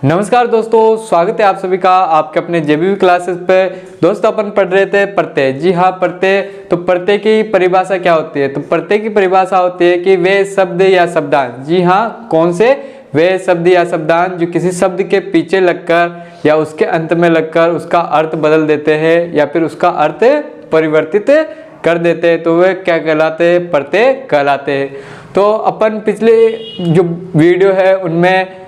नमस्कार दोस्तों, स्वागत है आप सभी का आपके अपने जेबीवी क्लासेस पे। दोस्तों अपन पढ़ रहे थे प्रत्यय। जी हाँ, प्रत्यय। तो प्रत्यय की परिभाषा क्या होती है? तो प्रत्यय की परिभाषा होती है कि वे शब्द या शब्दांश। जी हाँ, कौन से? वे शब्द या शब्दांश जो किसी शब्द के पीछे लगकर या उसके अंत में लगकर उसका अर्थ बदल देते हैं या फिर उसका अर्थ परिवर्तित कर देते हैं, तो वे क्या कहलाते हैं? प्रत्यय कहलाते हैं। तो अपन पिछले जो वीडियो है उनमें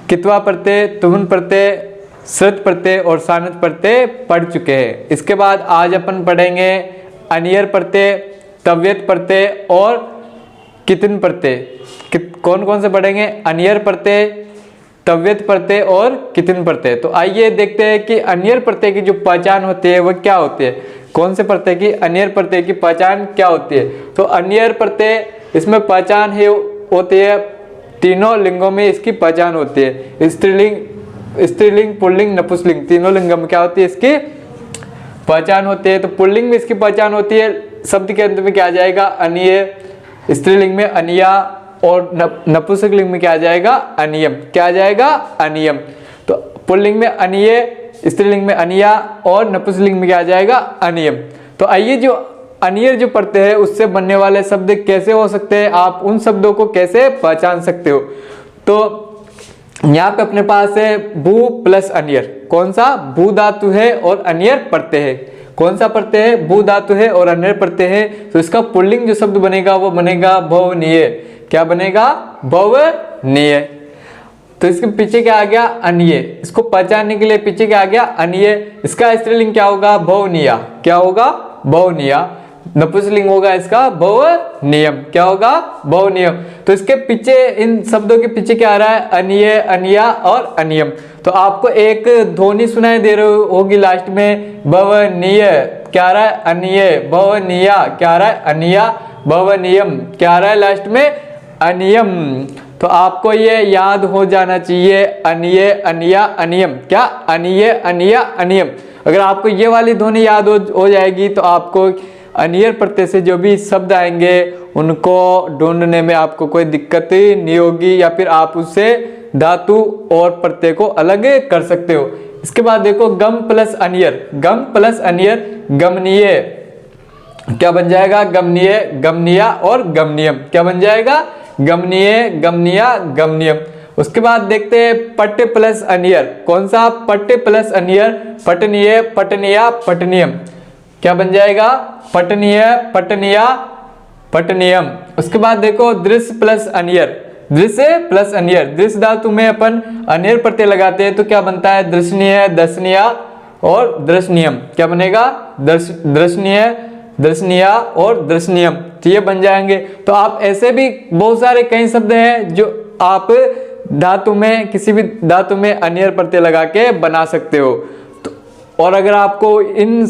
कितवा प्रत्यय, तुमुन प्रत्यय, श्रुत प्रत्यय और सानत प्रत्यय पढ़ चुके हैं। इसके बाद आज अपन पढ़ेंगे अनियर प्रत्यय, तव्यत प्रत्यय और कितन प्रत्यय। कौन कौन से पढ़ेंगे? अनियर प्रत्यय, तव्यत प्रत्यय और कितन प्रत्यय। तो आइए देखते हैं कि अनियर प्रत्यय की जो पहचान होती है वह क्या होती है। कौन से प्रत्यय की? अनियर प्रत्यय की पहचान क्या होती है? तो अनियर प्रत्यय इसमें पहचान है होती है, तीनों लिंगों में इसकी पहचान होती है। स्त्रीलिंग, पुल्लिंग, नपुंसकलिंग, तीनों लिंगों में क्या होती है? इसकी पहचान होती है। तो पुल्लिंग में इसकी पहचान होती है, शब्द के अंत में क्या आ जाएगा? अनिय। स्त्रीलिंग में अनिया और नपुंसकलिंग में क्या आ जाएगा? अनियम। क्या आ जाएगा? अनियम। तो पुल्लिंग में अनिय, स्त्रीलिंग में अनिया और नपुंसकलिंग में क्या आ जाएगा? अनियम। तो आइए जो अनियर जो प्रत्यय है उससे बनने वाले शब्द कैसे हो सकते हैं, आप उन शब्दों को कैसे पहचान सकते हो? तो यहाँ पे अपने पास है भू प्लस अनियर। कौन सा? भू धातु है और अनियर प्रत्यय है। कौन सा प्रत्यय है? भू धातु है और अनियर प्रत्यय है। तो इसका पुल्लिंग जो शब्द बनेगा वो बनेगा भवनीय। क्या बनेगा? भवनीय। तो इसके पीछे क्या आ गया? अनिय। इसको पहचानने के लिए पीछे क्या आ गया? अनिय। इसका स्त्रीलिंग क्या होगा? भवनीया। क्या होगा? भवनीया। नपुंसकलिंग होगा इसका भवनियम। क्या होगा? भवनियम। तो इसके पीछे, इन शब्दों के पीछे क्या आ रहा है? अनिय, अनिया और अनियम। तो आपको एक ध्वनि सुनाई दे रही होगी लास्ट में, भवनीय। क्या आ रहा है? अनिय। भवनिया। क्या आ रहा है? अनिया। भवनियम। क्या आ रहा है लास्ट में? अनियम। तो आपको ये याद हो जाना चाहिए, अनिय, अनिया, अनियम। क्या? अनिय, अनिया, अनियम। अगर आपको ये वाली ध्वनि याद हो जाएगी तो आपको अनियर प्रत्यय से जो भी शब्द आएंगे उनको ढूंढने में आपको कोई दिक्कत नहीं होगी, या फिर आप उससे धातु और प्रत्यय को अलग कर सकते हो। इसके बाद देखो गम प्लस अनियर। गम प्लस अनियर गमनीय। क्या बन जाएगा? गमनीय, गमनिया और गमनियम। क्या बन जाएगा? गमनीय, गमनिया, गमनियम। उसके बाद देखते हैं पट्ट प्लस अनियर। कौन सा? पट्ट प्लस अनियर पटनीय, पटनिया, पटनियम। क्या बन जाएगा? पटनीय, पटनिया, पटनियम। उसके बाद देखो दृश्य प्लस अनियर। दृश्य प्लस अनियर, दृश्य धातु में अपन अनियर प्रत्यय लगाते हैं तो क्या बनता है? दर्शनीय, दर्शनिया और दर्शनियम। क्या बनेगा? दर्शनीय, दर्शनिया और दर्शनियम। तो ये बन जाएंगे। तो आप ऐसे भी बहुत सारे कई शब्द हैं जो आप धातु में, किसी भी धातु में अनियर प्रत्यय लगा के बना सकते हो। तो और अगर आपको इन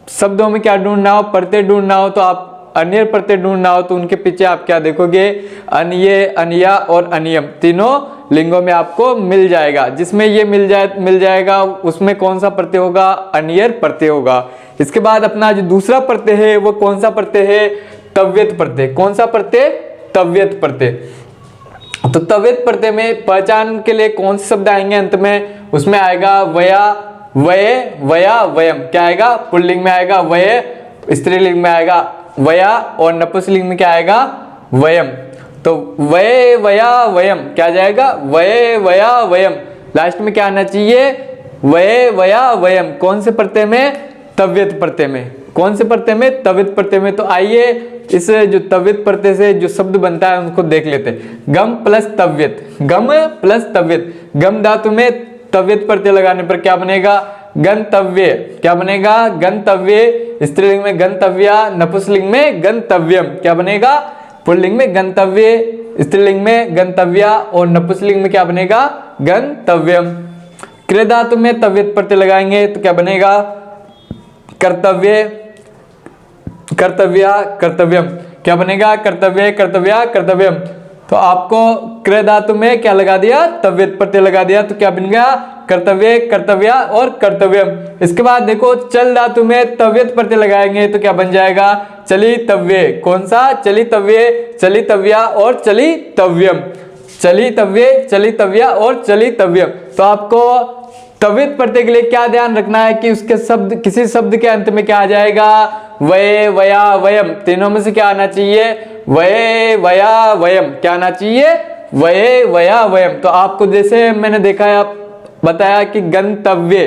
शब्दों में क्या ढूंढना हो? प्रत्यय ढूंढना हो, तो आप अनियर प्रत्यय ढूंढना हो तो उनके पीछे आप क्या देखोगे? अनिय, अनिया और अनियम, तीनों लिंगों में आपको मिल जाएगा। जिसमें ये मिल जाएगा उसमें कौन सा प्रत्यय होगा? अनियर प्रत्यय होगा। इसके बाद अपना जो दूसरा प्रत्यय है वो कौन सा प्रत्यय है? तव्यत प्रत्यय। कौन सा प्रत्यय? तव्यत प्रत्यय। तो तव्यत प्रत्यय में पहचान के लिए कौन से शब्द आएंगे अंत में? उसमें आएगा वया, वये, वया, वयम। क्या आएगा? पुल्लिंग में आएगा वये, स्त्रीलिंग में आएगा वया और नपुंसकलिंग में क्या आएगा? वयम। तो वये, वया, वयम। क्या जाएगा? वये, वया, वयम। लास्ट में क्या आना चाहिए? वये, वया, वयम। कौन से प्रत्यय में? तव्यत प्रत्यय में। कौन से प्रत्यय में? तव्यत प्रत्यय में। तो आइए इस जो तव्यत प्रत्यय से जो शब्द बनता है उनको देख लेते हैं। गम प्लस तव्यत। गम प्लस तव्यत। गम धातु में तव्यत प्रत्यय लगाने पर क्या बनेगा? गंतव्य। क्या बनेगा? गंतव्य। स्त्रीलिंग में गंतव्या, नपुंसकलिंग में गंतव्यम। क्या बनेगा? पुल्लिंग में गंतव्य, स्त्रीलिंग में गंतव्या और नपुंसकलिंग में क्या बनेगा? गंतव्यम। क्रिया धातु में तव्यत प्रत्यय लगाएंगे तो क्या बनेगा? कर्तव्य, कर्तव्या, कर्तव्यम। क्या बनेगा? कर्तव्य, कर्तव्या, कर्तव्यम। तो आपको क्रिया धातु में क्या लगा दिया? तव्यत प्रत्यय लगा दिया तो क्या बन गया? कर्तव्य, कर्तव्या और कर्तव्यम। इसके बाद देखो चल धातु में तव्यत प्रत्यय लगाएंगे तो क्या बन जाएगा? चलितव्य। कौन सा? चलितव्य, चलितव्या और चलितव्यम। चलितव्य, चलितव्या और चलितव्यम। तो आपको तव्यत प्रत्यय के लिए क्या ध्यान रखना है कि उसके शब्द, किसी शब्द के अंत में क्या आ जाएगा, वये, वया, वयम, तीनों में से क्या आना चाहिए, वये, वया, वयम, क्या आना चाहिए, वये, वया, वयम। तो आपको जैसे मैंने देखा, बताया कि गंतव्य,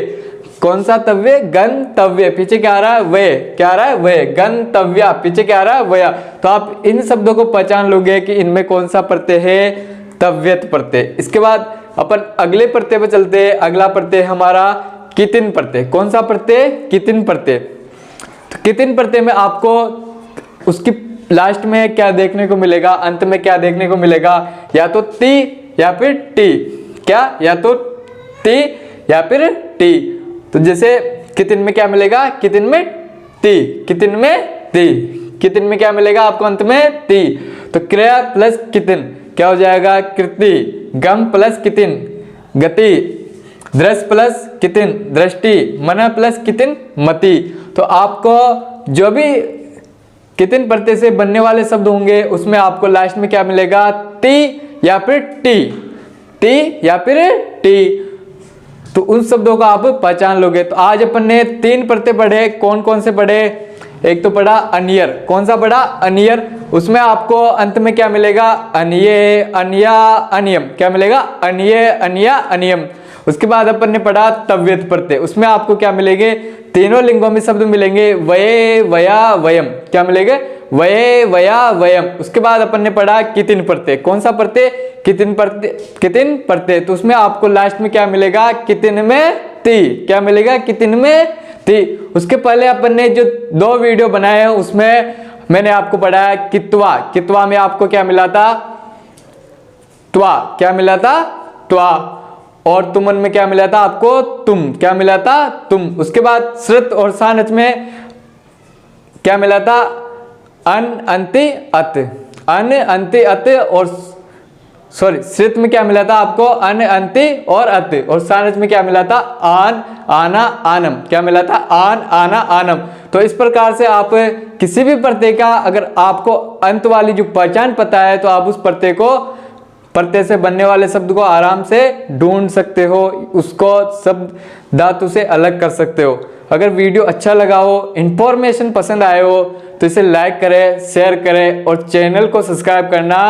कौन सा तव्य, गंतव्य, पीछे क्या आ रहा है, वे, क्या आ रहा है, वे, गंतव्या, पीछे क्या आ रहा है, वया। तो आप इन शब्दों को पहचान लोगे कि इनमें कौन सा प्रत्यय है, तव्यत प्रत्यय। इसके बाद अपन अगले प्रत्यय पे चलते हैं। अगला प्रत्यय हमारा कितिन प्रत्यय। कौन सा प्रत्यय, कितिन प्रत्यय। तो कितिन प्रत्यय में आपको उसकी लास्ट में क्या देखने को मिलेगा, अंत में क्या देखने को मिलेगा, या तो ती या फिर टी, क्या, या तो ती या फिर टी। तो जैसे कितिन में क्या मिलेगा, कितिन में ती, कितिन में ती, कितिन में क्या मिलेगा आपको अंत में ती। तो क्रिया प्लस कितिन क्या हो जाएगा, कृति, गम प्लस कितिन, गति, दृश्य प्लस कितिन, दृष्टि, मन प्लस कितिन, मति। तो आपको जो भी कितिन प्रत्यय से बनने वाले शब्द होंगे उसमें आपको लास्ट में क्या मिलेगा, ती या फिर टी, ती या फिर टी। तो उन शब्दों को आप पहचान लोगे। तो आज अपन ने 3 प्रत्यय पढ़े। कौन कौन से पढ़े, एक तो पढ़ा अनियर। कौन सा पढ़ा, अनियर। उसमें आपको अंत में क्या मिलेगा, अन्ये, अन्या, अनियम, क्या मिलेगा, अन्ये, अन्या, अनियम। उसके बाद अपन ने पढ़ा तव्यत प्रत्यय। उसमें आपको क्या मिलेंगे, तीनों लिंगों में शब्द मिलेंगे, वये, वया, वयम, क्या मिलेंगे, वये, वया, वयम। उसके बाद अपन ने पढ़ा कितिन प्रत्यय। कौन सा प्रत्यय, कितिन प्रत्यय, कितिन प्रत्यय। तो उसमें आपको लास्ट में क्या मिलेगा, कितिन में ती, क्या मिलेगा, कितिन में ती। उसके पहले अपन ने जो 2 वीडियो बनाए हैं उसमें मैंने आपको पढ़ाया कित्वा। कित्वा में आपको क्या मिला था, त्वा, क्या मिला था, त्वा। और तुमन में क्या मिला था आपको, तुम, क्या मिला था, तुम। उसके बाद श्रुत और सानच में क्या मिला था, अन, अंति, अत, अन, अंति, अत। और सॉरी, श्रुत में क्या मिला था आपको, अन, अंति और अत। और सानच में क्या मिला था, आन, आना, आनम, क्या मिला था, आन, आना, आनम। तो इस प्रकार से आप किसी भी प्रत्यय का अगर आपको अंत वाली जो पहचान पता है तो आप उस प्रत्यय को, प्रत्यय से बनने वाले शब्द को आराम से ढूंढ सकते हो, उसको शब्द धातु से अलग कर सकते हो। अगर वीडियो अच्छा लगा हो, इंफॉर्मेशन पसंद आए हो तो इसे लाइक करें, शेयर करें और चैनल को सब्सक्राइब करना